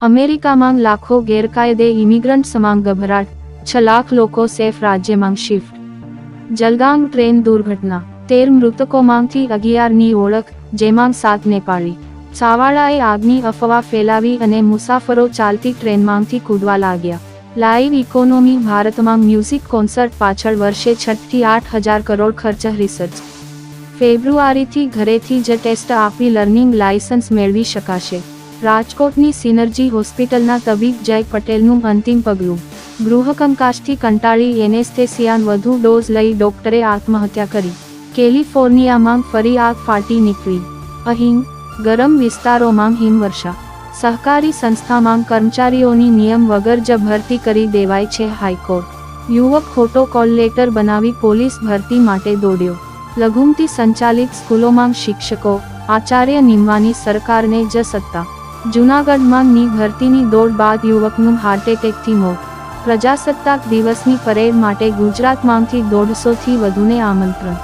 અમેરિકામાં લાખો ગેરકાયદે ઇમિગ્રન્ટ્સમાં ગભરાટ, 6 લાખ લોકો સેફ રાજ્યમાં શિફ્ટ. જલગાંવ ટ્રેન દુર્ઘટના, 13 મૃતકોમાંથી 11ની ઓળખ, જેમાં 7 નેપાળી. છાવાડાએ આગની અફવા ફેલાવી અને મુસાફરો ચાલતી ટ્રેનમાંથી કૂદવા લાગ્યા. લાઇવ ઇકોનોમી ભારતમાં મ્યુઝિક કોન્સર્ટ પાછળ વર્ષે 6 થી 8 હજાર કરોડ ખર્ચ. રિસર્ચ ફેબ્રુઆરીથી ઘરેથી જ ટેસ્ટ આપી લર્નિંગ લાયસન્સ મેળવી શકાશે. રાજકોટની સિનર્જી હોસ્પિટલના તબીબ જય પટેલનું અંતિમ પગલું. ગૃહકંકાસથી કંટાળી એનેસ્થેસિયાનો વધુ ડોઝ લઈ ડોક્ટરે આત્મહત્યા કરી. કેલિફોર્નિયામાં ફરી આગ ફાટી નીકળી. અહીં ગરમ વિસ્તારોમાં હિમવર્ષા. સહકારી સંસ્થામાં કર્મચારીઓની નિયમ વગર જ ભરતી કરી દેવાય છે. હાઈકોર્ટ. યુવક ખોટો કોલ લેટર બનાવી પોલીસ ભરતી માટે દોડ્યો. લઘુમતી સંચાલિત સ્કૂલોમાં શિક્ષકો, આચાર્ય નિમવાની સરકારને જ સત્તા. જૂનાગઢમાં ની ભરતીની દોડ બાદ યુવકનું હાર્ટ એટેકથી મોત. પ્રજાસત્તાક દિવસની પરેડ માટે ગુજરાતમાંથી 150થી વધુને આમંત્રણ.